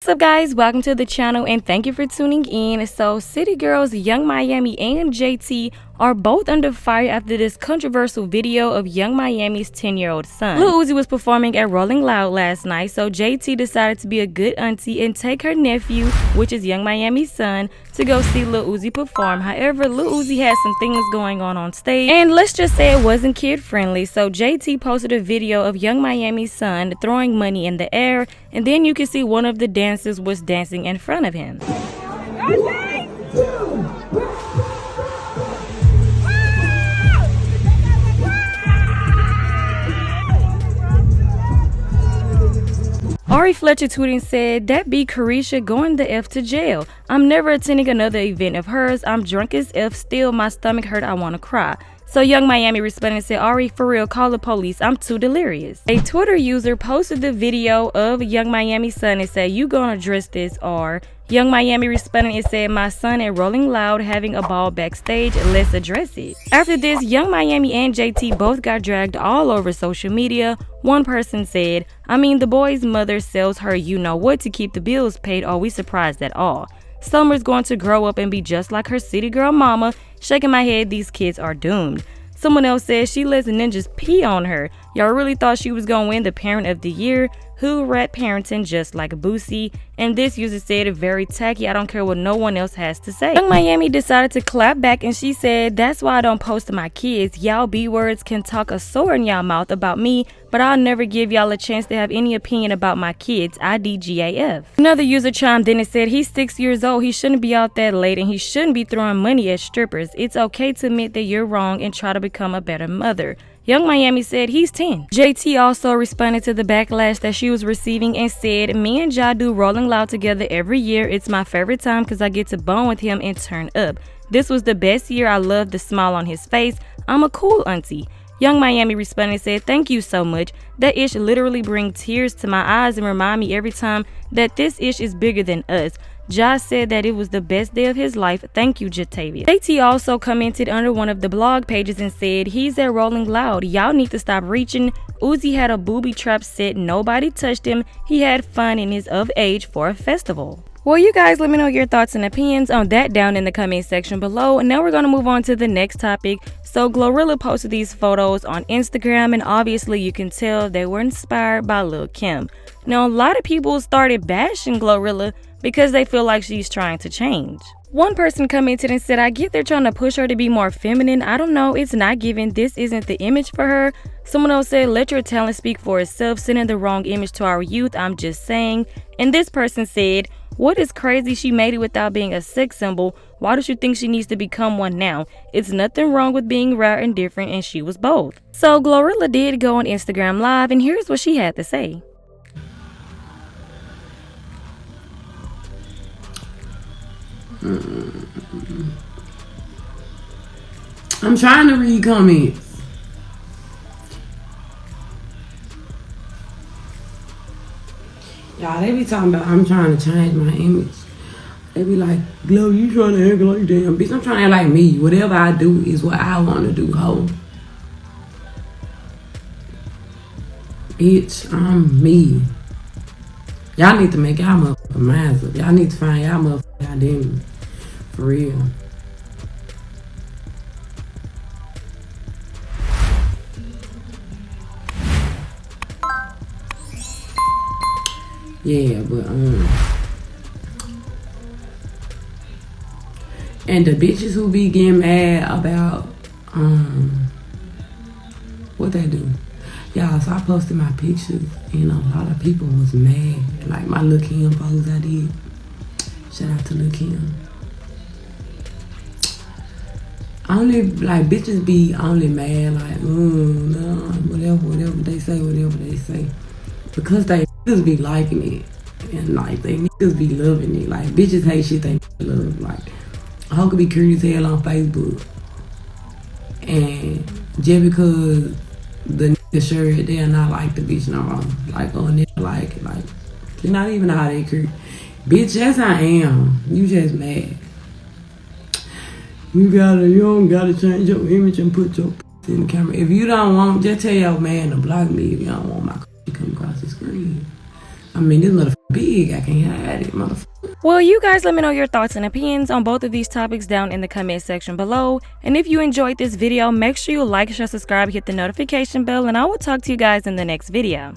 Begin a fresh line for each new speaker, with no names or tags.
What's up, guys? Welcome to the channel and thank you for tuning in. So City Girls Yung Miami and JT are both under fire after this controversial video of Yung Miami's 10-year-old son. Lil Uzi was performing at Rolling Loud last night, so JT decided to be a good auntie and take her nephew, which is Yung Miami's son, to go see Lil Uzi perform. However, Lil Uzi had some things going on stage, and let's just say it wasn't kid friendly. So JT posted a video of Yung Miami's son throwing money in the air, and then you can see one of the dancers was dancing in front of him. Ari Fletcher tweeted and said, "That be Caresha going the F to jail. I'm never attending another event of hers. I'm drunk as F, still my stomach hurt, I wanna cry." So Yung Miami responded and said, "Ari, for real, call the police. I'm too delirious." A Twitter user posted the video of Yung Miami's son and said, "You gonna address this?" Or Yung Miami responded and said, "My son at Rolling Loud having a ball backstage. Let's address it." After this, Yung Miami and JT both got dragged all over social media. One person said, "I mean, the boy's mother sells her you know what to keep the bills paid. Are we surprised at all? Summer's going to grow up and be just like her city girl mama. Shaking my head, these kids are doomed." Someone else says, "She lets ninjas pee on her. Y'all really thought she was gonna win the parent of the year? Who rat parenting just like Boosie?" And this user said, "Very tacky. I don't care what no one else has to say." Yung Miami decided to clap back and she said, "That's why I don't post to my kids. Y'all B-words can talk a sword in y'all mouth about me, but I'll never give y'all a chance to have any opinion about my kids. IDGAF." Another user chimed in and said, "He's 6 years old. He shouldn't be out that late and he shouldn't be throwing money at strippers. It's okay to admit that you're wrong and try to become a better mother." Yung Miami said he's 10. JT also responded to the backlash that she was receiving and said, "Me and Ja do Rolling Loud together every year. It's my favorite time because I get to bone with him and turn up. This was the best year. I love the smile on his face. I'm a cool auntie." Yung Miami responded and said, "Thank you so much. That ish literally brings tears to my eyes and remind me every time that this ish is bigger than us. Ja said that it was the best day of his life. Thank you, Jatavia." JT also commented under one of the blog pages and said, "He's at Rolling Loud. Y'all need to stop reaching. Uzi had a booby trap set. Nobody touched him. He had fun and is of age for a festival." Well, you guys, let me know your thoughts and opinions on that down in the comment section below. And now we're going to move on to the next topic. So Glorilla posted these photos on Instagram, and obviously you can tell they were inspired by Lil Kim. Now, a lot of people started bashing Glorilla because they feel like she's trying to change. One person commented and said, "I get they're trying to push her to be more feminine. I don't know, it's not given. This isn't the image for her." Someone else said, "Let your talent speak for itself, sending the wrong image to our youth. I'm just saying." And this person said, "What is crazy? She made it without being a sex symbol. Why does she think she needs to become one now? It's nothing wrong with being rare and different, and she was both." So Glorilla did go on Instagram Live, and here's what she had to say.
I'm trying to read comments. Y'all, they be talking about I'm trying to change my image. They be like, "Glow, you trying to act like damn bitch." I'm trying to act like me. Whatever I do is what I want to do, ho. Bitch, I'm me. Y'all need to make y'all motherfucking minds up. Y'all need to find y'all motherfucking identity. For real. Yeah, but and the bitches who be getting mad about what they do. Y'all, so I posted my pictures and a lot of people was mad. Like my Lil Kim pose I did. Shout out to Lil Kim. Only like bitches be only mad like no, whatever they say. Because they niggas be liking it. And like they niggas be loving it. Like bitches hate shit they love. Like a hoe could be curious as hell on Facebook. And just because the nigga sure they'll not like the bitch no more. Like oh nigga like it. Like it's not even how they curious. Bitch, that's how I am. You just mad. You don't gotta change your image and put your in the camera. If you don't want, just tell your man to block me if you don't want my to come across the screen. I mean, this motherfucker big. I can't hide it, motherfucker.
Well, you guys let me know your thoughts and opinions on both of these topics down in the comment section below. And if you enjoyed this video, make sure you like, share, subscribe, hit the notification bell, and I will talk to you guys in the next video.